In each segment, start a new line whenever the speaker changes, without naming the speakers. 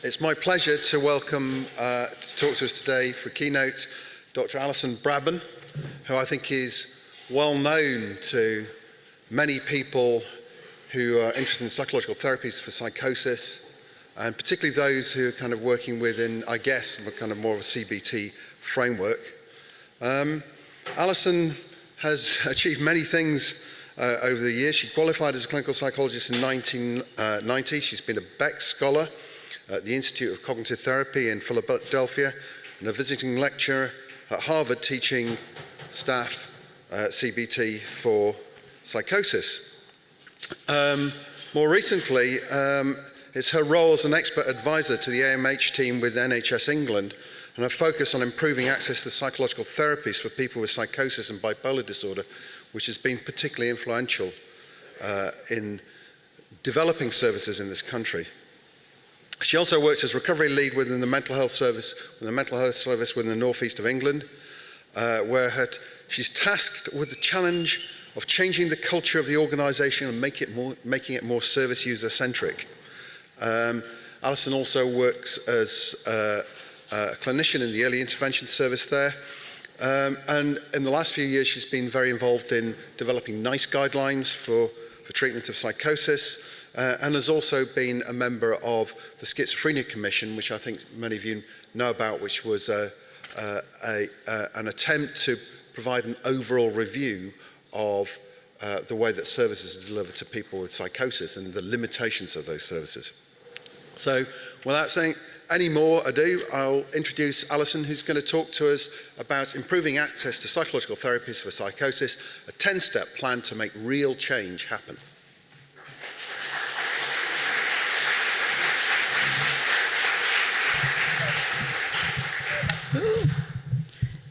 It's my pleasure to welcome to talk to us today for Keynote Dr. Alison Brabban, who I think is well known to many people who are interested in psychological therapies for psychosis, and particularly those who are kind of working within, I guess, kind of more of a CBT framework. Alison has achieved many things over the years. She qualified as a clinical psychologist in 1990. She's been a Beck Scholar at the Institute of Cognitive Therapy in Philadelphia and a visiting lecturer at Harvard teaching staff CBT for psychosis. More recently, it's her role as an expert advisor to the AMH team with NHS England and her focus on improving access to psychological therapies for people with psychosis and bipolar disorder, which has been particularly influential in developing services in this country. She also works as recovery lead within the mental health service within the northeast of England, where she's tasked with the challenge of changing the culture of the organisation and making it more service user-centric. Alison also works as a clinician in the early intervention service there. And in the last few years, she's been very involved in developing NICE guidelines for treatment of psychosis, and has also been a member of the Schizophrenia Commission, which I think many of you know about, which was an attempt to provide an overall review of the way that services are delivered to people with psychosis and the limitations of those services. So, without saying any more ado, I'll introduce Alison, who's going to talk to us about improving access to psychological therapies for psychosis, a 10-step plan to make real change happen.
Ooh.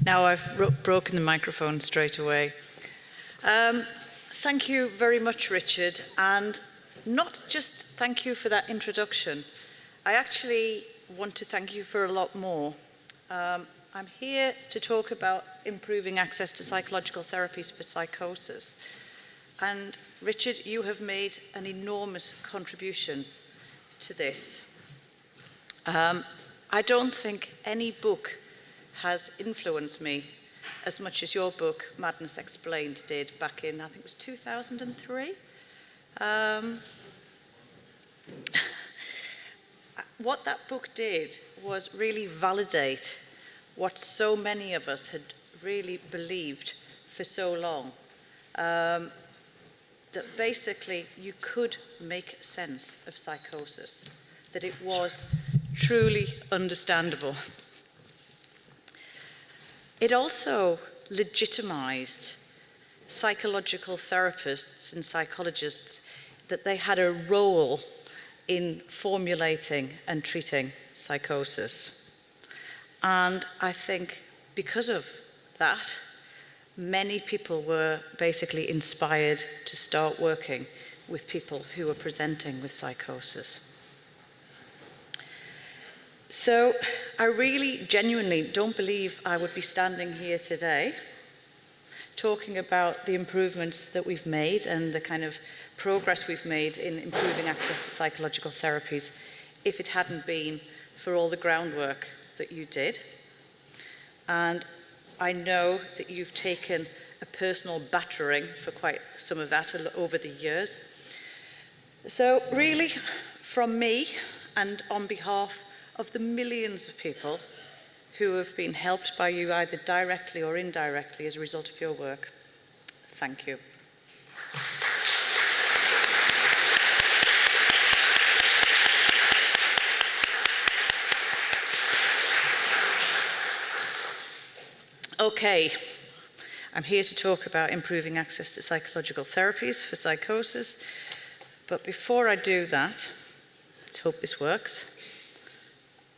Now I've broken the microphone straight away. Thank you very much, Richard, and not just thank you for that introduction. I actually want to thank you for a lot more. I'm here to talk about improving access to psychological therapies for psychosis. And Richard, you have made an enormous contribution to this. I don't think any book has influenced me as much as your book, Madness Explained, did back in, I think it was 2003. What that book did was really validate what so many of us had really believed for so long, that basically you could make sense of psychosis, that it was truly understandable. It also legitimized psychological therapists and psychologists, that they had a role in formulating and treating psychosis. And I think because of that, many people were basically inspired to start working with people who were presenting with psychosis. So I really genuinely don't believe I would be standing here today talking about the improvements that we've made and the kind of progress we've made in improving access to psychological therapies if it hadn't been for all the groundwork that you did. And I know that you've taken a personal battering for quite some of that over the years. So really, from me and on behalf of the millions of people who have been helped by you either directly or indirectly as a result of your work, thank you. Okay, I'm here to talk about improving access to psychological therapies for psychosis, but before I do that, let's hope this works.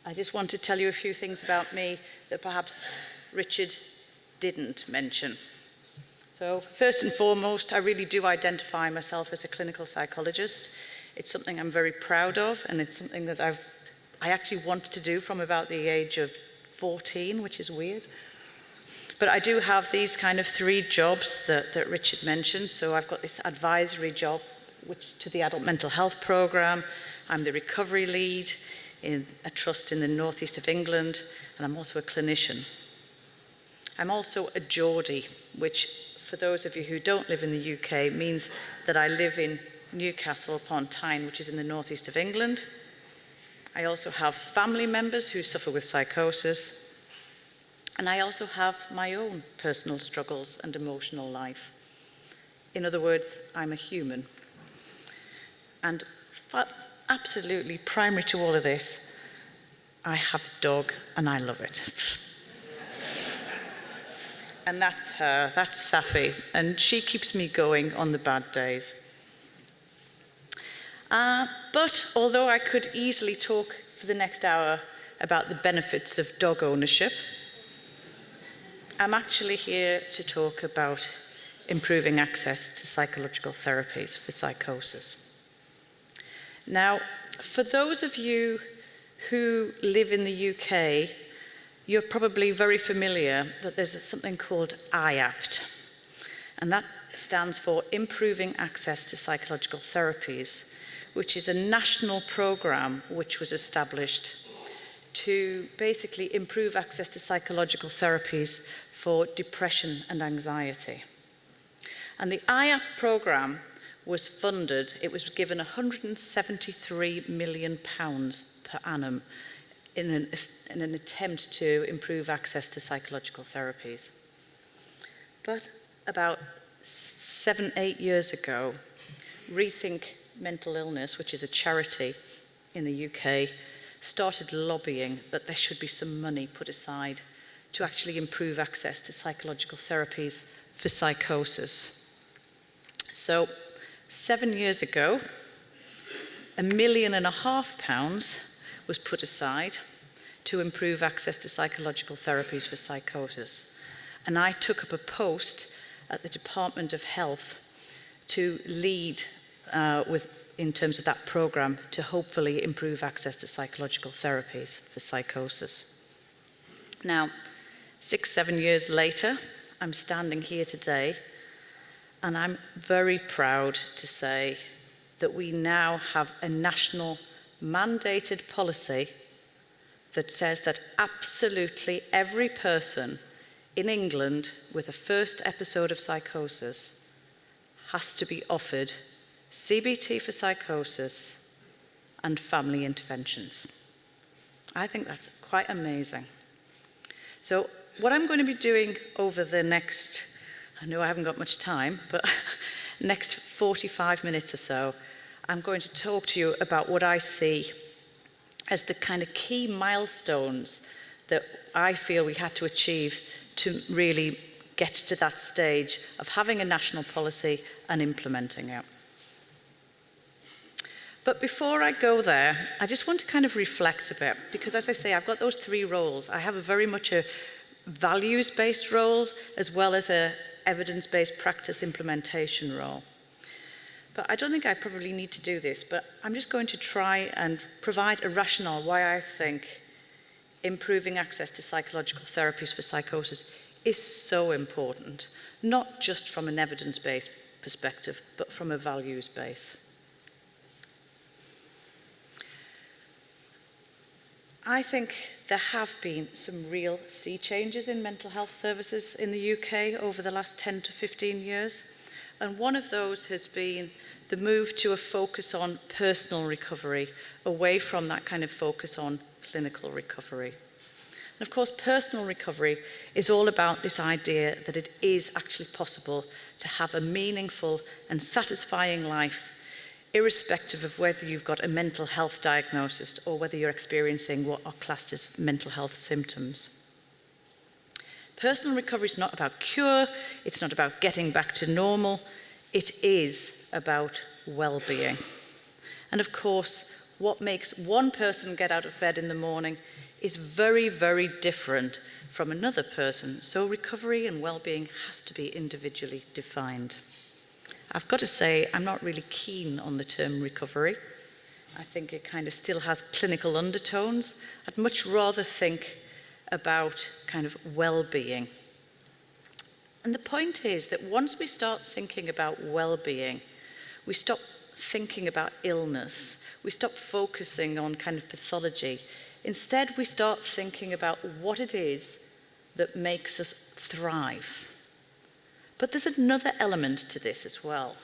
I just want to tell you a few things about me that perhaps Richard didn't mention. So first and foremost, I really do identify myself as a clinical psychologist. It's something I'm very proud of, and it's something that I actually wanted to do from about the age of 14, which is weird. But I do have these kind of 3 jobs that Richard mentioned. So I've got this advisory job to the adult mental health program. I'm the recovery lead in a trust in the northeast of England, and I'm also a clinician. I'm also a Geordie, which for those of you who don't live in the UK means that I live in Newcastle upon Tyne, which is in the northeast of England. I also have family members who suffer with psychosis, and I also have my own personal struggles and emotional life. In other words, I'm a human. And absolutely primary to all of this, I have a dog and I love it. And that's her, that's Safi, and she keeps me going on the bad days. But although I could easily talk for the next hour about the benefits of dog ownership, I'm actually here to talk about improving access to psychological therapies for psychosis. Now, for those of you who live in the UK, you're probably very familiar that there's something called IAPT, and that stands for Improving Access to Psychological Therapies, which is a national program which was established to basically improve access to psychological therapies for depression and anxiety. And the IAPT program was funded, it was given £173 million per annum in an attempt to improve access to psychological therapies. But about 7-8 years ago, Rethink Mental Illness, which is a charity in the UK, started lobbying that there should be some money put aside to actually improve access to psychological therapies for psychosis. So 7 years ago, £1.5 million was put aside to improve access to psychological therapies for psychosis. And I took up a post at the Department of Health to lead in terms of that program to hopefully improve access to psychological therapies for psychosis. Now, 6-7 years later, I'm standing here today, and I'm very proud to say that we now have a national mandated policy that says that absolutely every person in England with a first episode of psychosis has to be offered CBT for psychosis and family interventions. I think that's quite amazing. So what I'm going to be doing over the next, I know I haven't got much time, but next 45 minutes or so, I'm going to talk to you about what I see as the kind of key milestones that I feel we had to achieve to really get to that stage of having a national policy and implementing it. But before I go there, I just want to kind of reflect a bit, because as I say, I've got those three roles. I have a very much a values-based role as well as a evidence-based practice implementation role. But I don't think I probably need to do this, but I'm just going to try and provide a rationale why I think improving access to psychological therapies for psychosis is so important, not just from an evidence-based perspective, but from a values base. I think there have been some real sea changes in mental health services in the UK over the last 10 to 15 years. And one of those has been the move to a focus on personal recovery, away from that kind of focus on clinical recovery. And of course, personal recovery is all about this idea that it is actually possible to have a meaningful and satisfying life, irrespective of whether you've got a mental health diagnosis or whether you're experiencing what are classed as mental health symptoms. Personal recovery is not about cure, it's not about getting back to normal, it is about well-being. And of course, what makes one person get out of bed in the morning is very, very different from another person. So recovery and well-being has to be individually defined. I've got to say, I'm not really keen on the term recovery. I think it kind of still has clinical undertones. I'd much rather think about kind of well-being. And the point is that once we start thinking about well-being, we stop thinking about illness. We stop focusing on kind of pathology. Instead, we start thinking about what it is that makes us thrive. But there's another element to this as well,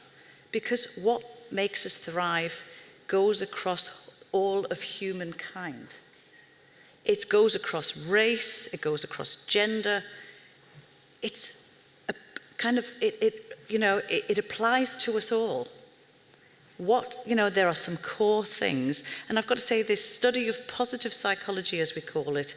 because what makes us thrive goes across all of humankind. It goes across race, it goes across gender. It's a kind of, it applies to us all. There are some core things, and I've got to say this study of positive psychology, as we call it,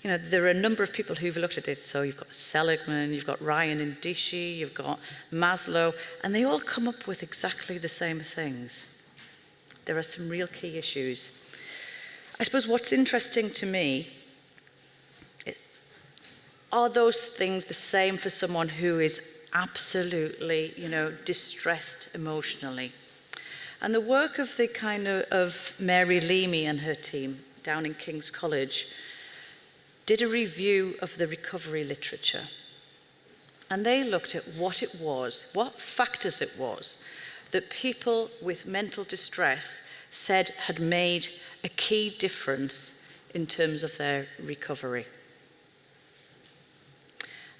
there are a number of people who've looked at it. So you've got Seligman, you've got Ryan and Dishi, you've got Maslow, and they all come up with exactly the same things. There are some real key issues. I suppose what's interesting to me, are those things the same for someone who is absolutely, distressed emotionally? And the work of the of Mary Leamy and her team down in King's College did a review of the recovery literature. And they looked at what factors it was that people with mental distress said had made a key difference in terms of their recovery.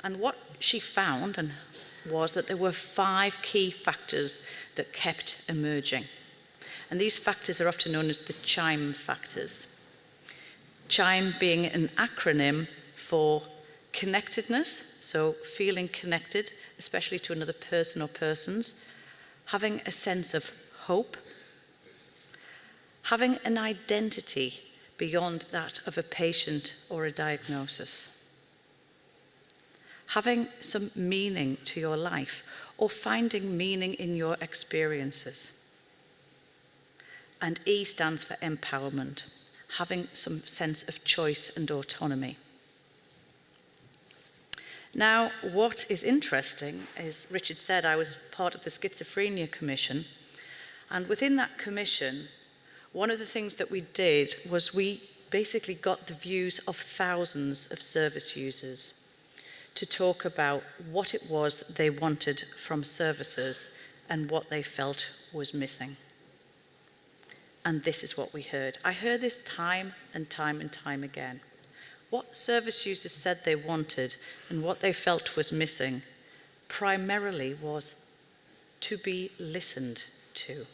And what she found was that there were 5 key factors that kept emerging. And these factors are often known as the Chyme Factors. Chyme being an acronym for connectedness, so feeling connected, especially to another person or persons, having a sense of hope, having an identity beyond that of a patient or a diagnosis, having some meaning to your life, or finding meaning in your experiences. And E stands for empowerment, having some sense of choice and autonomy. Now, what is interesting is, Richard said, I was part of the Schizophrenia Commission, and within that commission, one of the things that we did was we basically got the views of thousands of service users to talk about what it was they wanted from services and what they felt was missing. And this is what we heard. I heard this time and time and time again. What service users said they wanted and what they felt was missing primarily was to be listened to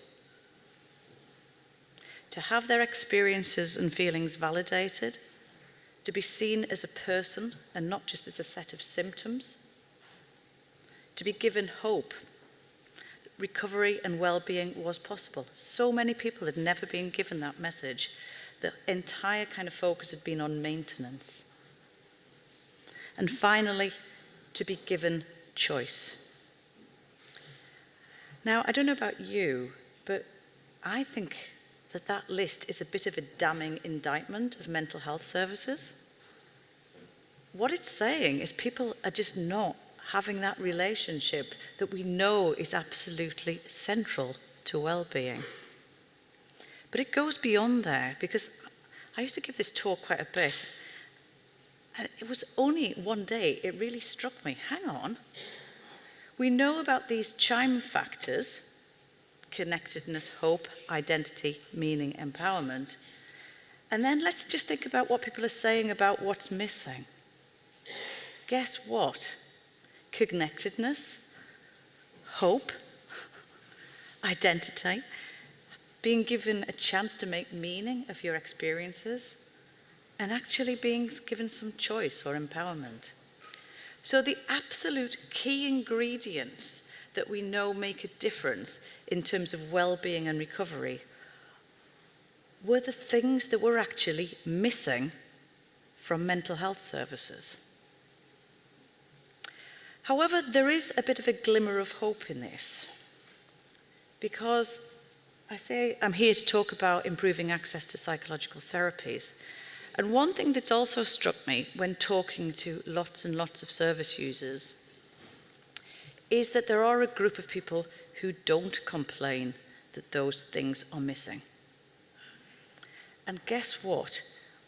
have their experiences and feelings validated, to be seen as a person and not just as a set of symptoms, to be given hope. Recovery and well-being was possible. So many people had never been given that message. The entire kind of focus had been on maintenance. And finally, to be given choice. Now, I don't know about you, but I think that list is a bit of a damning indictment of mental health services. What it's saying is people are just not having that relationship that we know is absolutely central to well-being. But it goes beyond there, because I used to give this talk quite a bit, and it was only one day it really struck me, hang on, we know about these Chyme factors, connectedness, hope, identity, meaning, empowerment, and then let's just think about what people are saying about what's missing. Guess what? Connectedness, hope, identity, being given a chance to make meaning of your experiences, and actually being given some choice or empowerment. So the absolute key ingredients that we know make a difference in terms of well-being and recovery were the things that were actually missing from mental health services. However, there is a bit of a glimmer of hope in this, because I'm here to talk about improving access to psychological therapies. And one thing that's also struck me when talking to lots and lots of service users is that there are a group of people who don't complain that those things are missing. And guess what?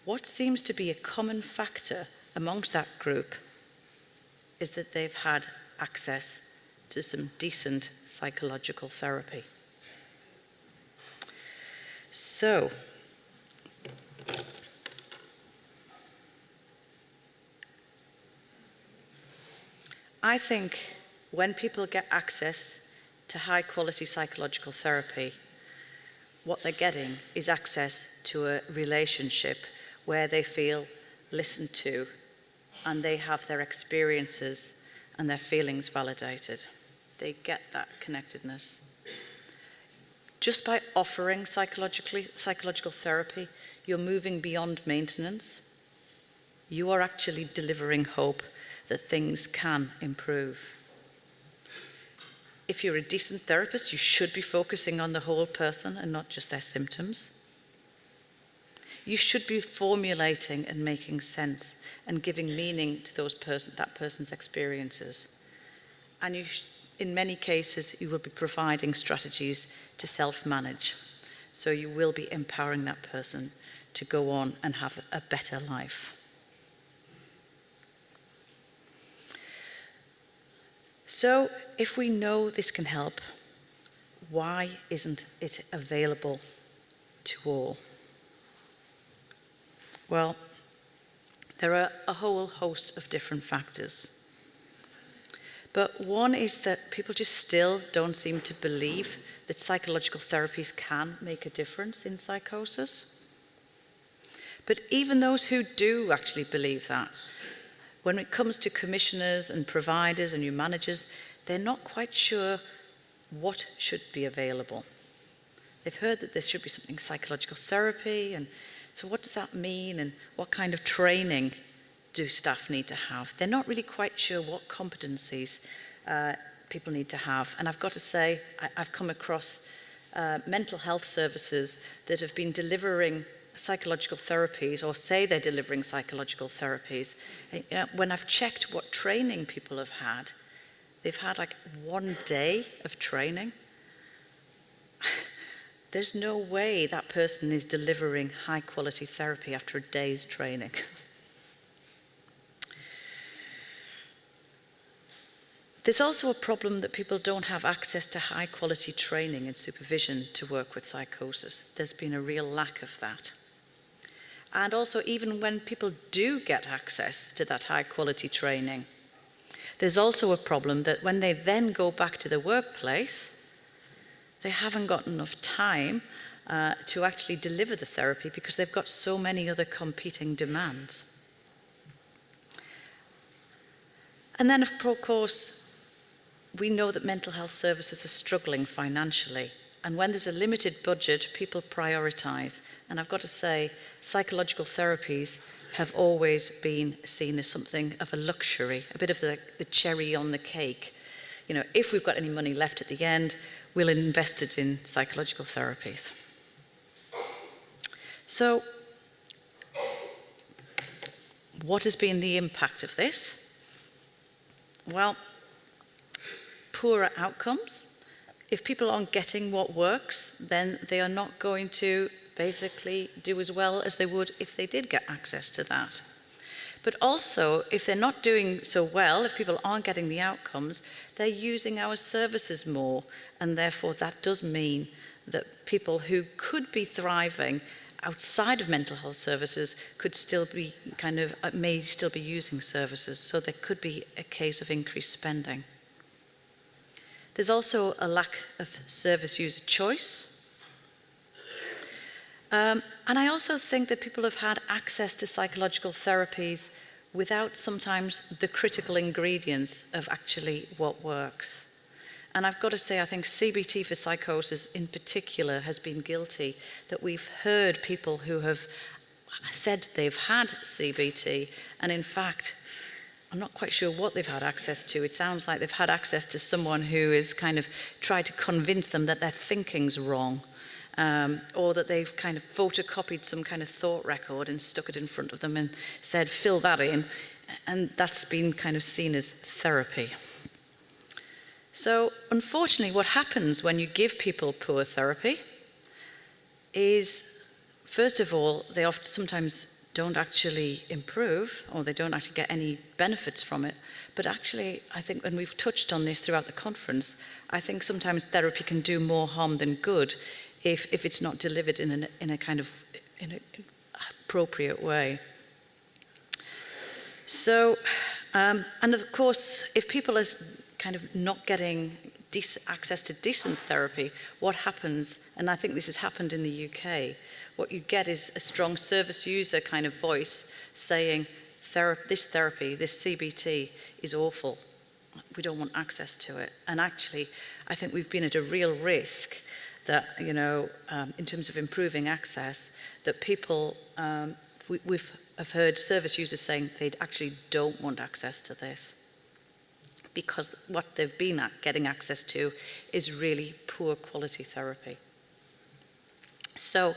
What seems to be a common factor amongst that group is that they've had access to some decent psychological therapy. So, I think when people get access to high-quality psychological therapy, what they're getting is access to a relationship where they feel listened to and they have their experiences and their feelings validated. They get that connectedness. Just by offering psychological therapy, you're moving beyond maintenance. You are actually delivering hope that things can improve. If you're a decent therapist, you should be focusing on the whole person and not just their symptoms. You should be formulating and making sense and giving meaning to that person's experiences. And in many cases, you will be providing strategies to self-manage. So you will be empowering that person to go on and have a better life. So if we know this can help, why isn't it available to all? Well, there are a whole host of different factors. But one is that people just still don't seem to believe that psychological therapies can make a difference in psychosis. But even those who do actually believe that, when it comes to commissioners and providers and new managers, they're not quite sure what should be available. They've heard that there should be something psychological therapy, and so what does that mean, and what kind of training do staff need to have? They're not really quite sure what competencies people need to have. And I've got to say, I've come across mental health services that have been delivering psychological therapies, or say they're delivering psychological therapies. When I've checked what training people have had, they've had like 1 day of training. There's no way that person is delivering high quality therapy after a day's training. There's also a problem that people don't have access to high quality training and supervision to work with psychosis. There's been a real lack of that. And also, even when people do get access to that high quality training, there's also a problem that when they then go back to the workplace, they haven't got enough time to actually deliver the therapy because they've got so many other competing demands. And then, of course, we know that mental health services are struggling financially. And when there's a limited budget, people prioritize. And I've got to say, psychological therapies have always been seen as something of a luxury, a bit of the cherry on the cake. You know, if we've got any money left at the end, we'll invest it in psychological therapies. So, what has been the impact of this? Well, poorer outcomes. If people aren't getting what works, then they are not going to basically do as well as they would if they did get access to that. But also, if they're not doing so well, if people aren't getting the outcomes, they're using our services more, and therefore that does mean that people who could be thriving outside of mental health services could still be may still be using services, so there could be a case of increased spending. There's also a lack of service user choice. And I also think that people have had access to psychological therapies without sometimes the critical ingredients of actually what works. And I've got to say, I think CBT for psychosis in particular has been guilty, that we've heard people who have said they've had CBT, and in fact, I'm not quite sure what they've had access to. It sounds like they've had access to someone who has kind of tried to convince them that their thinking's wrong, or that they've kind of photocopied some kind of thought record and stuck it in front of them and said, fill that in, and that's been kind of seen as therapy. So unfortunately, what happens when you give people poor therapy is, first of all, they sometimes don't actually improve, or they don't actually get any benefits from it. But actually, I think, and we've touched on this throughout the conference, I think sometimes therapy can do more harm than good if it's not delivered in a kind of in an appropriate way. So, and of course, if people are kind of not getting access to decent therapy, what happens, and I think this has happened in the UK, what you get is a strong service user kind of voice saying, this therapy, this CBT is awful. We don't want access to it. And actually, I think we've been at a real risk that, you know, in terms of improving access, that people, I've heard service users saying they actually don't want access to this because what they've been getting access to is really poor quality therapy. So,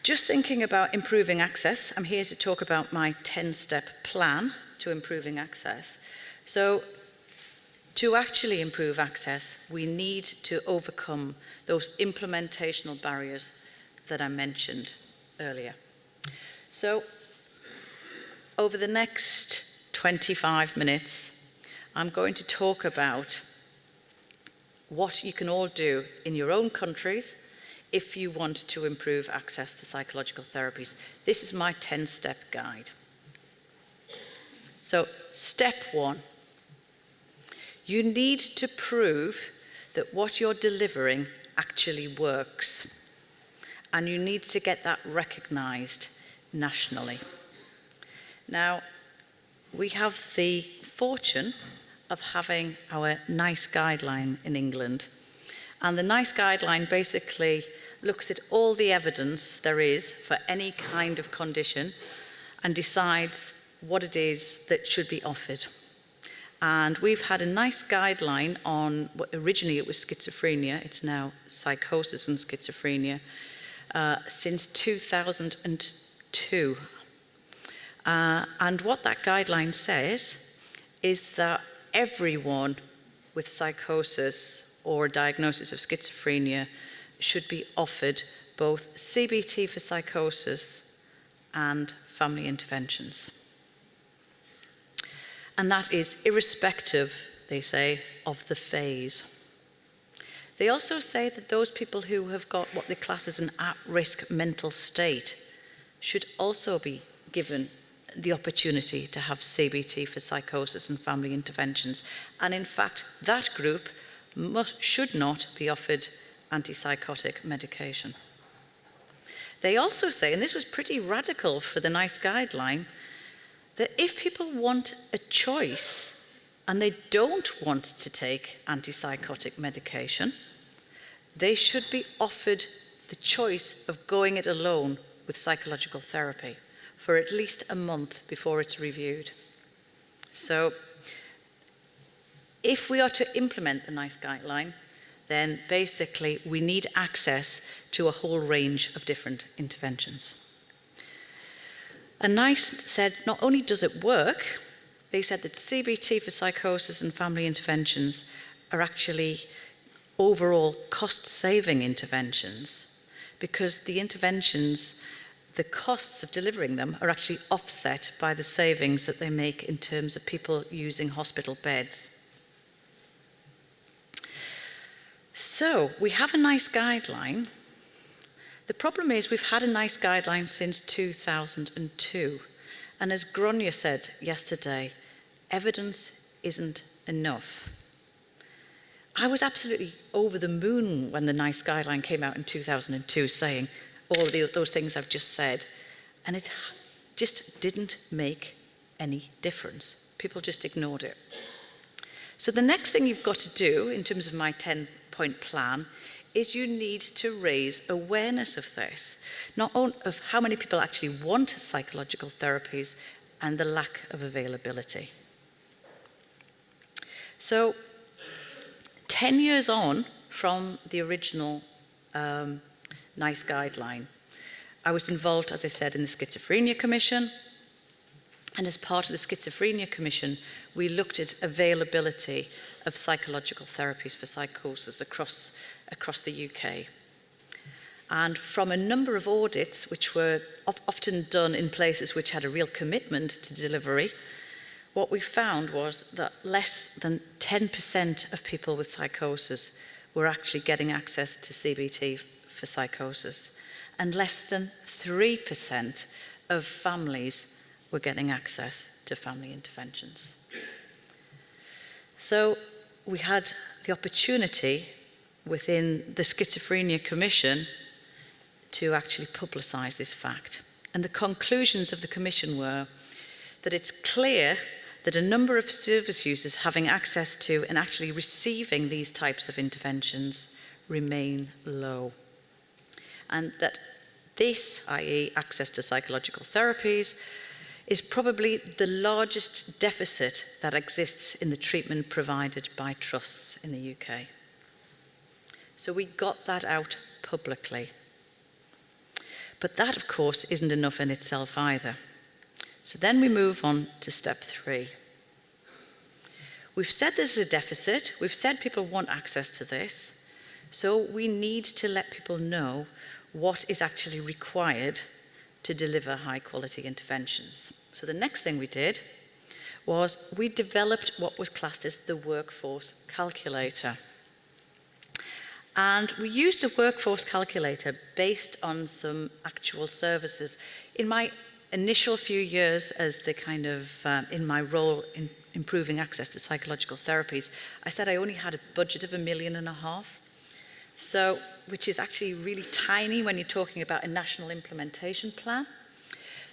just thinking about improving access, I'm here to talk about my 10-step plan to improving access. So, to actually improve access, we need to overcome those implementational barriers that I mentioned earlier. So, over the next 25 minutes, I'm going to talk about what you can all do in your own countries if you want to improve access to psychological therapies. This is my 10-step guide. So, step 1. You need to prove that what you're delivering actually works. And you need to get that recognised nationally. Now, we have the fortune of having our NICE guideline in England. And the NICE guideline basically looks at all the evidence there is for any kind of condition and decides what it is that should be offered. And we've had a NICE guideline on, originally it was schizophrenia, it's now psychosis and schizophrenia, since 2002. And what that guideline says is that everyone with psychosis or a diagnosis of schizophrenia should be offered both CBT for psychosis and family interventions. And that is irrespective, they say, of the phase. They also say that those people who have got what they class as an at-risk mental state should also be given the opportunity to have CBT for psychosis and family interventions. And in fact, that group should not be offered antipsychotic medication. They also say, and this was pretty radical for the NICE guideline, that if people want a choice and they don't want to take antipsychotic medication, they should be offered the choice of going it alone with psychological therapy for at least a month before it's reviewed. So, if we are to implement the NICE guideline, then basically we need access to a whole range of different interventions. And NICE said not only does it work, they said that CBT for psychosis and family interventions are actually overall cost-saving interventions because the interventions, the costs of delivering them are actually offset by the savings that they make in terms of people using hospital beds. So, we have a NICE guideline. The problem is we've had a NICE guideline since 2002. And as Gronya said yesterday, evidence isn't enough. I was absolutely over the moon when the NICE guideline came out in 2002 saying all those things I've just said. And it just didn't make any difference. People just ignored it. So the next thing you've got to do in terms of my 10-point plan is you need to raise awareness of this, not only of how many people actually want psychological therapies and the lack of availability. So 10 years on from the original NICE guideline, I was involved, as I said, in the Schizophrenia Commission. And as part of the Schizophrenia Commission, we looked at availability of psychological therapies for psychosis across the UK. And from a number of audits, which were often done in places which had a real commitment to delivery, what we found was that less than 10% of people with psychosis were actually getting access to CBT for psychosis, and less than 3% of families were getting access to family interventions. So we had the opportunity within the Schizophrenia Commission to actually publicise this fact. And the conclusions of the Commission were that it's clear that a number of service users having access to and actually receiving these types of interventions remain low. And that this, i.e. access to psychological therapies, is probably the largest deficit that exists in the treatment provided by trusts in the UK. So we got that out publicly. But that, of course, isn't enough in itself either. So then we move on to step 3. We've said there's a deficit, we've said people want access to this, so we need to let people know what is actually required to deliver high quality interventions. So the next thing we did was we developed what was classed as the workforce calculator. And we used a workforce calculator based on some actual services. In my initial few years as the kind of, in my role in improving access to psychological therapies, I said I only had a budget of £1.5 million. So, which is actually really tiny when you're talking about a national implementation plan.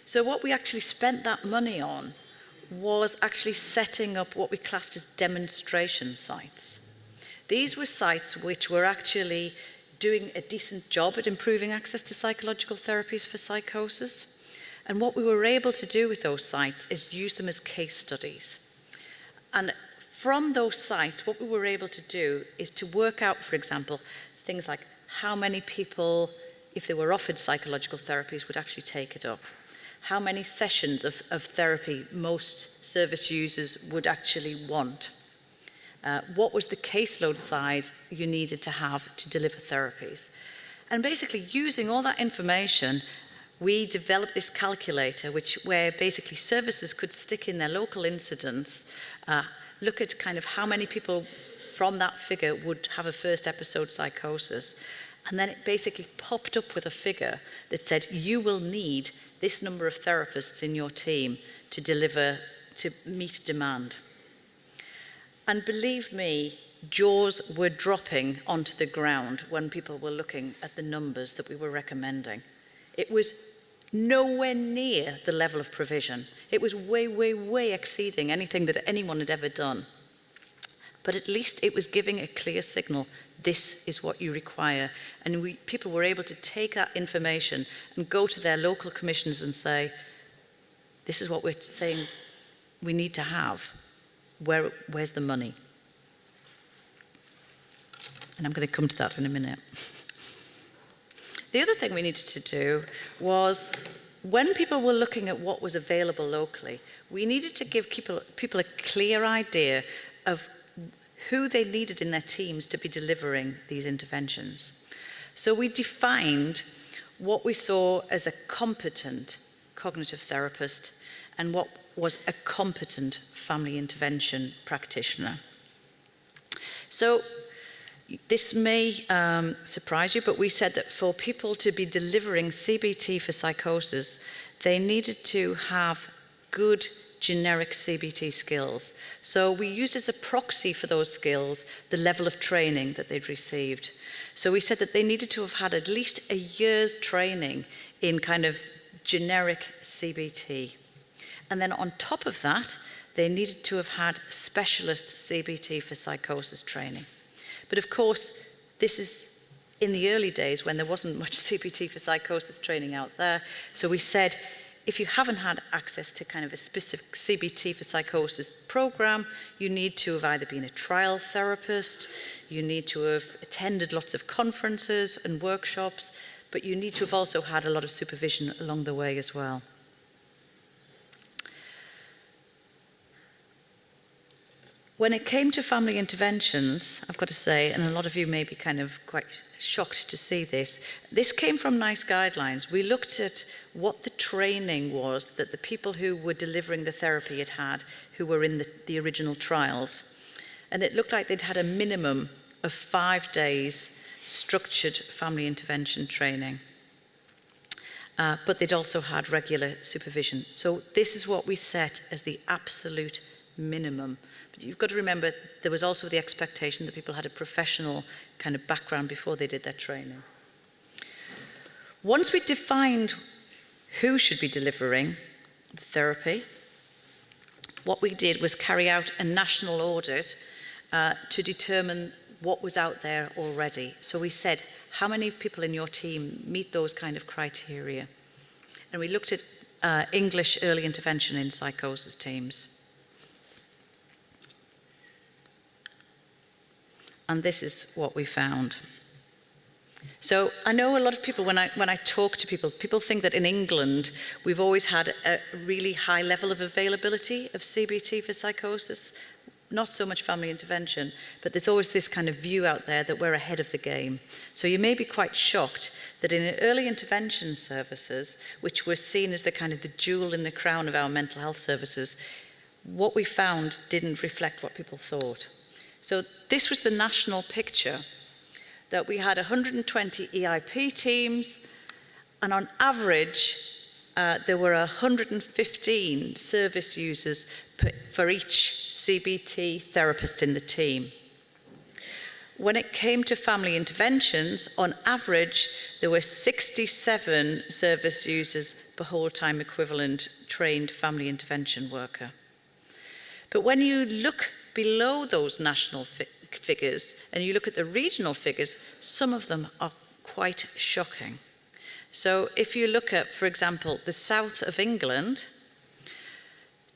So what we actually spent that money on was actually setting up what we classed as demonstration sites. These were sites which were actually doing a decent job at improving access to psychological therapies for psychosis. And what we were able to do with those sites is use them as case studies. And from those sites, what we were able to do is to work out, for example, things like how many people, if they were offered psychological therapies, would actually take it up. How many sessions of therapy most service users would actually want. What was the caseload size you needed to have to deliver therapies. And basically using all that information, we developed this calculator where basically services could stick in their local incidents, look at kind of how many people from that figure would have a first episode psychosis. And then it basically popped up with a figure that said, you will need this number of therapists in your team to deliver, to meet demand. And believe me, jaws were dropping onto the ground when people were looking at the numbers that we were recommending. It was nowhere near the level of provision. It was way, way, way exceeding anything that anyone had ever done. But at least it was giving a clear signal, this is what you require. And people were able to take that information and go to their local commissioners and say, this is what we're saying we need to have. Where's the money? And I'm going to come to that in a minute. The other thing we needed to do was, when people were looking at what was available locally, we needed to give people a clear idea of who they needed in their teams to be delivering these interventions. So we defined what we saw as a competent cognitive therapist and what was a competent family intervention practitioner. So this may surprise you, but we said that for people to be delivering CBT for psychosis, they needed to have good generic CBT skills. So we used as a proxy for those skills the level of training that they'd received. So we said that they needed to have had at least a year's training in kind of generic CBT. And then on top of that, they needed to have had specialist CBT for psychosis training. But of course, this is in the early days when there wasn't much CBT for psychosis training out there. So we said, if you haven't had access to kind of a specific CBT for psychosis program, you need to have either been a trial therapist, you need to have attended lots of conferences and workshops, but you need to have also had a lot of supervision along the way as well. When it came to family interventions, I've got to say, and a lot of you may be kind of quite shocked to see this came from NICE guidelines. We looked at what the training was that the people who were delivering the therapy had who were in the original trials. And it looked like they'd had a minimum of 5 days structured family intervention training. But they'd also had regular supervision. So this is what we set as the absolute minimum. But you've got to remember, there was also the expectation that people had a professional kind of background before they did their training. Once we defined who should be delivering the therapy, what we did was carry out a national audit to determine what was out there already. So we said, how many people in your team meet those kind of criteria? And we looked at English early intervention in psychosis teams. And this is what we found. So I know a lot of people, when I talk to people, people think that in England, we've always had a really high level of availability of CBT for psychosis. Not so much family intervention, but there's always this kind of view out there that we're ahead of the game. So you may be quite shocked that in early intervention services, which were seen as the kind of the jewel in the crown of our mental health services, what we found didn't reflect what people thought. So this was the national picture, that we had 120 EIP teams, and on average, there were 115 service users for each CBT therapist in the team. When it came to family interventions, on average, there were 67 service users per whole-time equivalent trained family intervention worker. But when you look below those national figures and you look at the regional figures, some of them are quite shocking. So if you look at, for example, the south of England,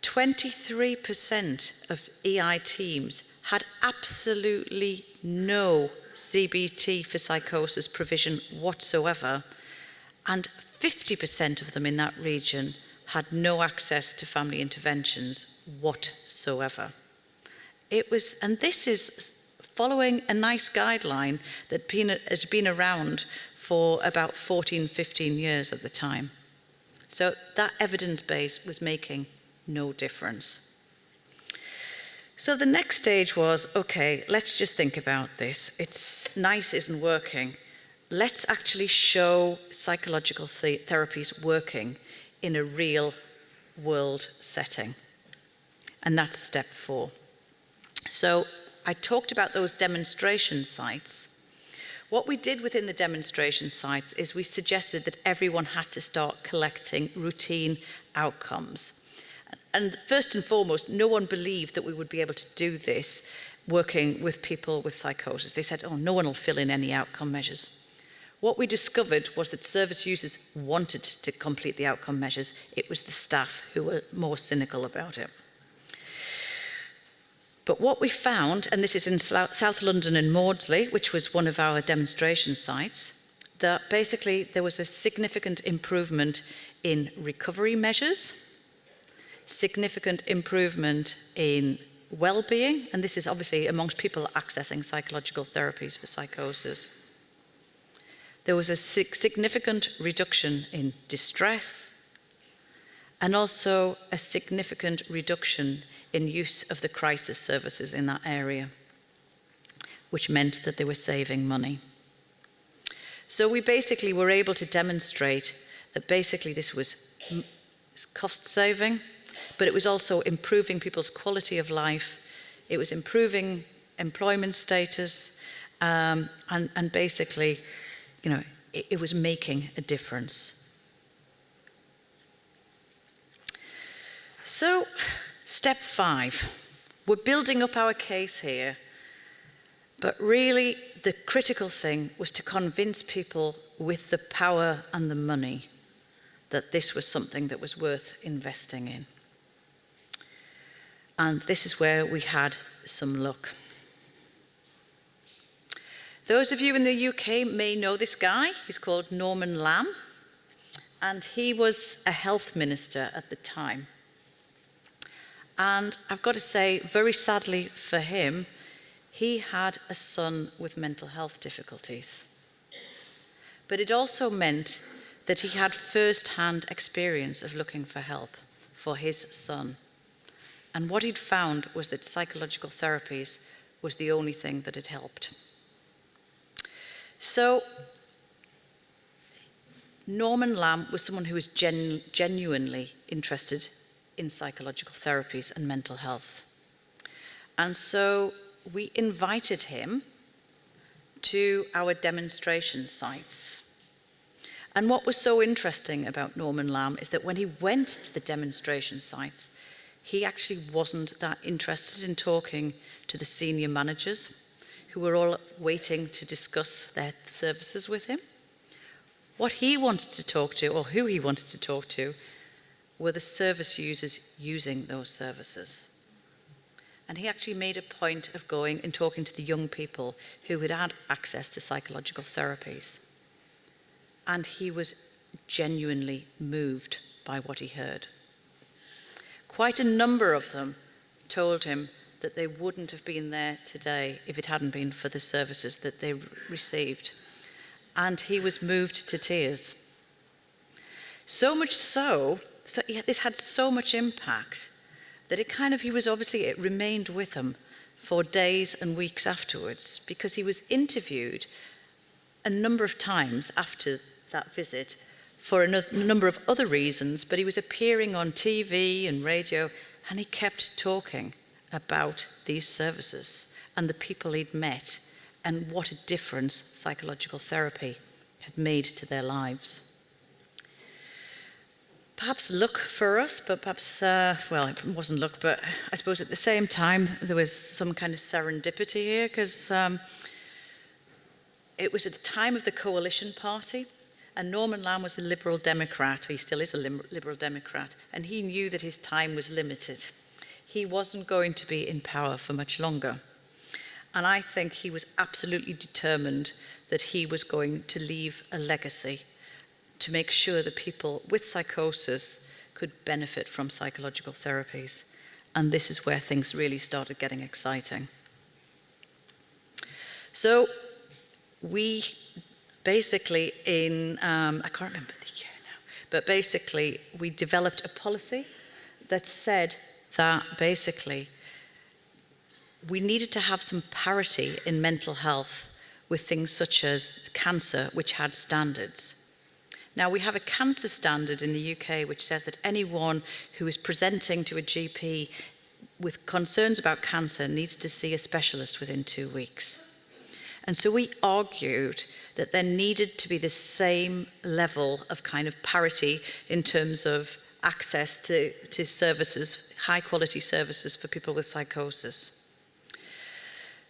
23% of EI teams had absolutely no CBT for psychosis provision whatsoever, and 50% of them in that region had no access to family interventions whatsoever. And this is following a nice guideline that has been around for about 14, 15 years at the time. So that evidence base was making no difference. So the next stage was, okay, let's just think about this. It's nice, isn't working. Let's actually show psychological therapies working in a real world setting. And that's step 4. So I talked about those demonstration sites. What we did within the demonstration sites is we suggested that everyone had to start collecting routine outcomes. And first and foremost, no one believed that we would be able to do this working with people with psychosis. They said, oh, no one will fill in any outcome measures. What we discovered was that service users wanted to complete the outcome measures. It was the staff who were more cynical about it. But what we found, and this is in South London and Maudsley, which was one of our demonstration sites, that basically there was a significant improvement in recovery measures, significant improvement in well-being, and this is obviously amongst people accessing psychological therapies for psychosis. There was a significant reduction in distress, and also a significant reduction in use of the crisis services in that area, which meant that they were saving money. So we basically were able to demonstrate that basically this was cost saving, but it was also improving people's quality of life, it was improving employment status, and basically, you know, it was making a difference. So, step 5, we're building up our case here, but really the critical thing was to convince people with the power and the money that this was something that was worth investing in. And this is where we had some luck. Those of you in the UK may know this guy. He's called Norman Lamb, and he was a health minister at the time. And I've got to say, very sadly for him, he had a son with mental health difficulties. But it also meant that he had first-hand experience of looking for help for his son. And what he'd found was that psychological therapies was the only thing that had helped. So Norman Lamb was someone who was genuinely interested in psychological therapies and mental health. And so we invited him to our demonstration sites. And what was so interesting about Norman Lamb is that when he went to the demonstration sites, he actually wasn't that interested in talking to the senior managers who were all waiting to discuss their services with him. What he wanted to talk to, or who he wanted to talk to, were the service users using those services. And he actually made a point of going and talking to the young people who had had access to psychological therapies. And he was genuinely moved by what he heard. Quite a number of them told him that they wouldn't have been there today if it hadn't been for the services that they received. And he was moved to tears. So much so this had so much impact that it remained with him for days and weeks afterwards, because he was interviewed a number of times after that visit for a number of other reasons, but he was appearing on TV and radio, and he kept talking about these services and the people he'd met and what a difference psychological therapy had made to their lives. Perhaps luck for us, but perhaps, it wasn't luck, but I suppose at the same time there was some kind of serendipity here, because it was at the time of the Coalition Party, and Norman Lamb was a Liberal Democrat. He still is a Liberal Democrat, and he knew that his time was limited. He wasn't going to be in power for much longer. And I think he was absolutely determined that he was going to leave a legacy to make sure that people with psychosis could benefit from psychological therapies. And this is where things really started getting exciting. So we basically I can't remember the year now, but basically we developed a policy that said that basically we needed to have some parity in mental health with things such as cancer, which had standards. Now, we have a cancer standard in the UK which says that anyone who is presenting to a GP with concerns about cancer needs to see a specialist within 2 weeks. And so we argued that there needed to be the same level of kind of parity in terms of access to services, high quality services for people with psychosis.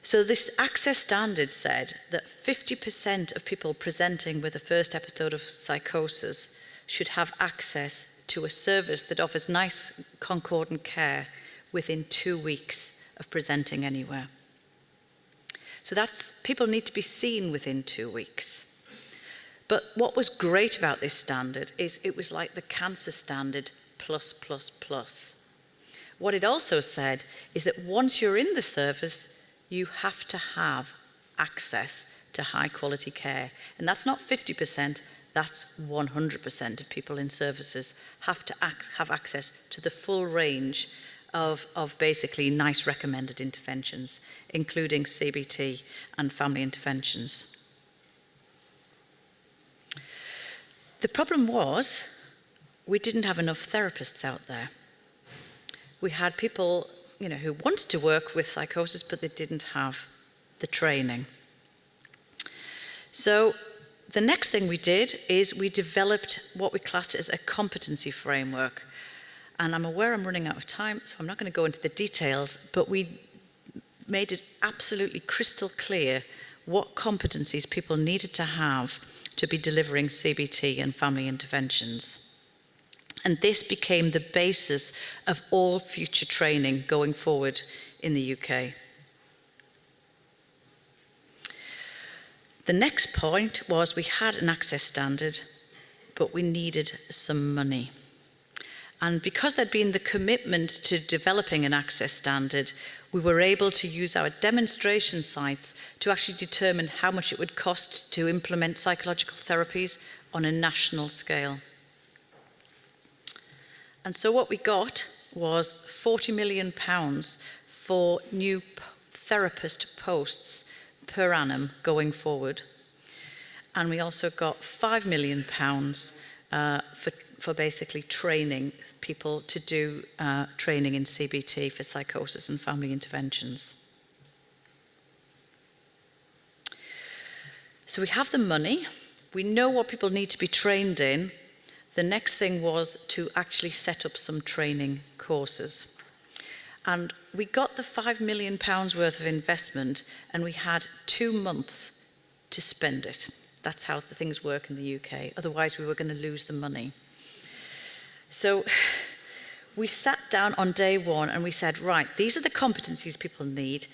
So this access standard said that 50% of people presenting with a first episode of psychosis should have access to a service that offers nice concordant care within 2 weeks of presenting anywhere. So people need to be seen within 2 weeks. But what was great about this standard is it was like the cancer standard plus, plus, plus. What it also said is that once you're in the service, you have to have access to high quality care. And that's not 50%, that's 100% of people in services have to have access to the full range of basically NICE recommended interventions, including CBT and family interventions. The problem was we didn't have enough therapists out there. We had people who wanted to work with psychosis, but they didn't have the training. So the next thing we did is we developed what we classed as a competency framework. And I'm aware I'm running out of time, so I'm not going to go into the details, but we made it absolutely crystal clear what competencies people needed to have to be delivering CBT and family interventions. And this became the basis of all future training going forward in the UK. The next point was we had an access standard, but we needed some money. And because there'd been the commitment to developing an access standard, we were able to use our demonstration sites to actually determine how much it would cost to implement psychological therapies on a national scale. And so what we got was £40 million for new therapist posts per annum going forward. and we also got £5 million for basically training people to do training in CBT for psychosis and family interventions. So we have the money, we know what people need to be trained in. The next thing was to actually set up some training courses. And we got the £5 million worth of investment, and we had 2 months to spend it. That's how the things work in the UK. Otherwise, we were going to lose the money. So we sat down on day one and we said, right, these are the competencies people need.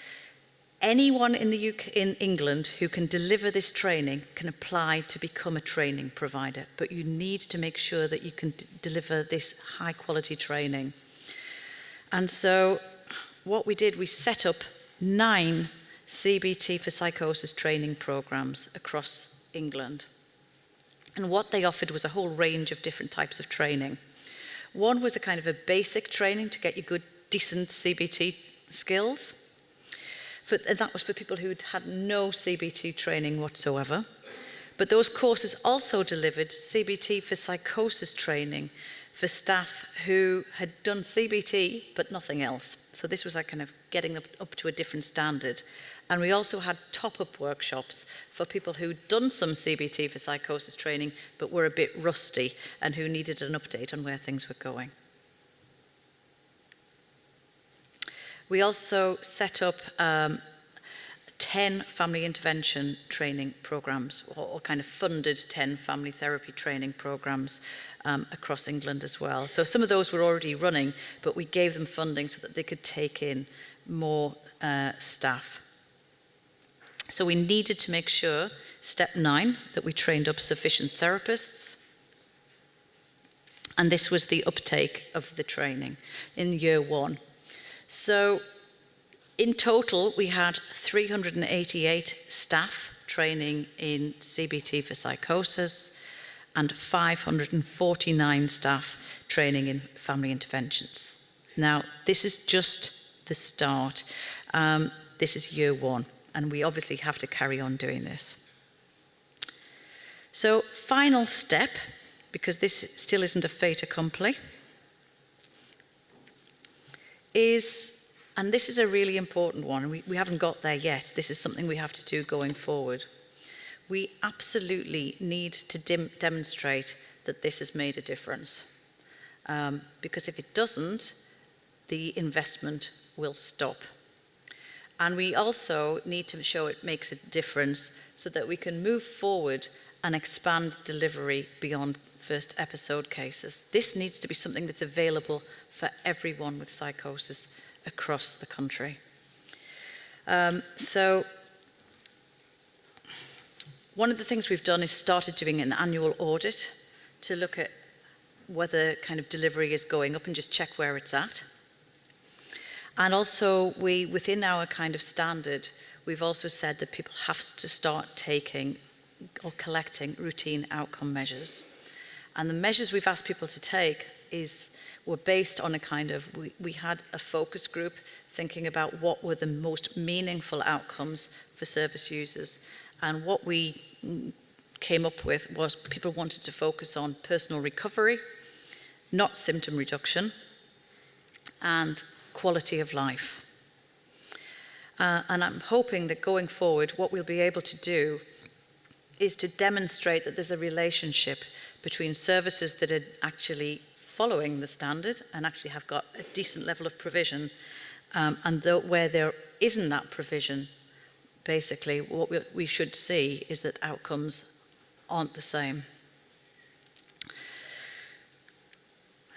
Anyone in the UK, in England, who can deliver this training can apply to become a training provider, but you need to make sure that you can deliver this high quality training. And so what we did, we set up 9 CBT for psychosis training programs across England. And what they offered was a whole range of different types of training. One was a kind of a basic training to get you good, decent CBT skills. And that was for people who'd had no CBT training whatsoever. But those courses also delivered CBT for psychosis training for staff who had done CBT but nothing else. So this was like kind of getting up to a different standard. And we also had top-up workshops for people who'd done some CBT for psychosis training but were a bit rusty and who needed an update on where things were going. We also set up 10 family intervention training programs, or kind of funded 10 family therapy training programs across England as well. So some of those were already running, but we gave them funding so that they could take in more staff. So we needed to make sure, step 9, that we trained up sufficient therapists. And this was the uptake of the training in year 1. So in total, we had 388 staff training in CBT for psychosis and 549 staff training in family interventions. Now, this is just the start. This is year 1, and we obviously have to carry on doing this. So, final step, because this still isn't a fait accompli, is, and this is a really important one, and we haven't got there yet, this is something we have to do going forward. We absolutely need to demonstrate that this has made a difference. Because if it doesn't, the investment will stop. And we also need to show it makes a difference so that we can move forward and expand delivery beyond first episode cases. This needs to be something that's available for everyone with psychosis across the country. So one of the things we've done is started doing an annual audit to look at whether kind of delivery is going up and just check where it's at. And also within our kind of standard, we've also said that people have to start taking or collecting routine outcome measures. And the measures we've asked people to take were based on a kind of, we had a focus group thinking about what were the most meaningful outcomes for service users. And what we came up with was people wanted to focus on personal recovery, not symptom reduction, and quality of life. And I'm hoping that going forward, what we'll be able to do is to demonstrate that there's a relationship between services that are actually following the standard and actually have got a decent level of provision, and where there isn't that provision, basically what we should see is that outcomes aren't the same.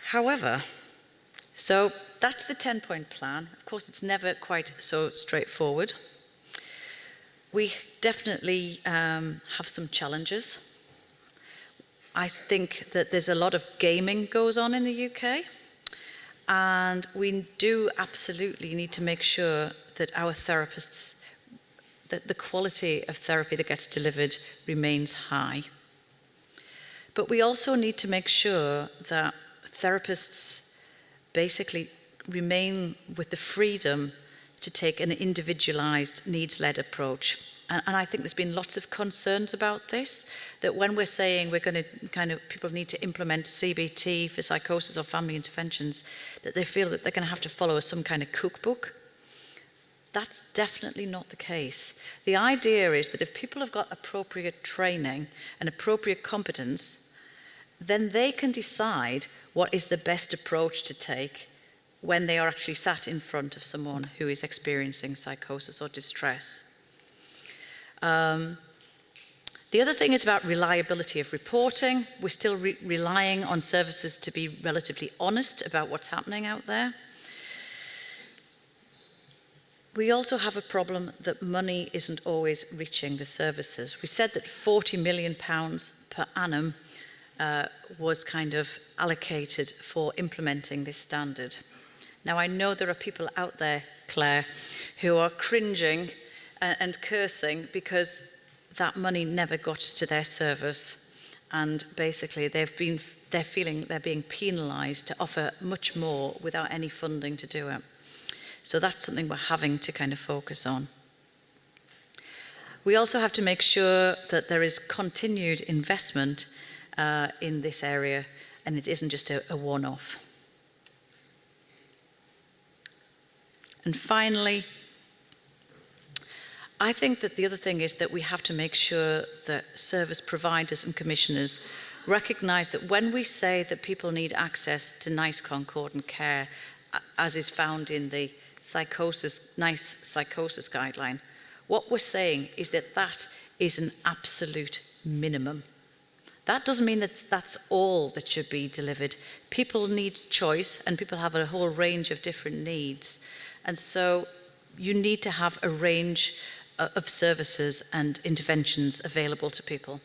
However, so that's the 10-point plan. Of course, it's never quite so straightforward. We definitely have some challenges. I think that there's a lot of gaming goes on in the UK, and we do absolutely need to make sure that our therapists, that the quality of therapy that gets delivered remains high. But we also need to make sure that therapists basically remain with the freedom to take an individualized, needs-led approach. And I think there's been lots of concerns about this, that when we're saying we're going to people need to implement CBT for psychosis or family interventions, that they feel that they're going to have to follow some kind of cookbook. That's definitely not the case. The idea is that if people have got appropriate training and appropriate competence, then they can decide what is the best approach to take when they are actually sat in front of someone who is experiencing psychosis or distress. The other thing is about reliability of reporting. We're still relying on services to be relatively honest about what's happening out there. We also have a problem that money isn't always reaching the services. We said that £40 million per annum was kind of allocated for implementing this standard. Now, I know there are people out there, Claire, who are cringing and cursing because that money never got to their service, and basically they're feeling they're being penalised to offer much more without any funding to do it. So that's something we're having to kind of focus on. We also have to make sure that there is continued investment in this area, and it isn't just a one-off. And finally, I think that the other thing is that we have to make sure that service providers and commissioners recognise that when we say that people need access to NICE concordant care, as is found in the NICE psychosis guideline, what we're saying is that that is an absolute minimum. That doesn't mean that that's all that should be delivered. People need choice, and people have a whole range of different needs. And so you need to have a range of services and interventions available to people.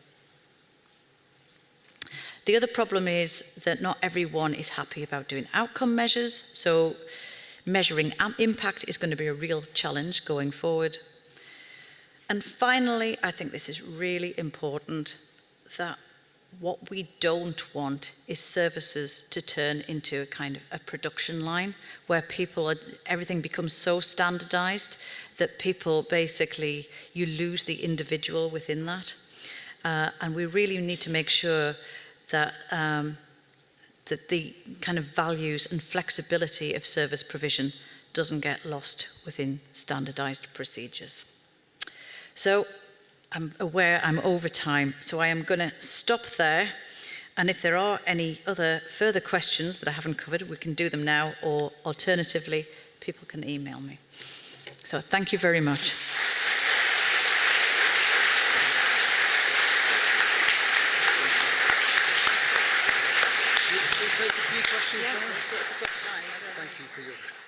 The other problem is that not everyone is happy about doing outcome measures, so measuring impact is going to be a real challenge going forward. And finally, I think this is really important, that what we don't want is services to turn into a kind of a production line where everything becomes so standardized that people basically, you lose the individual within that. And we really need to make sure that that the kind of values and flexibility of service provision doesn't get lost within standardized procedures. So I'm aware I'm over time, so I am going to stop there. And if there are any other further questions that I haven't covered, we can do them now, or alternatively, people can email me. So thank you very much.
Should we take a few questions now?
It's a good time.
Thank you for your...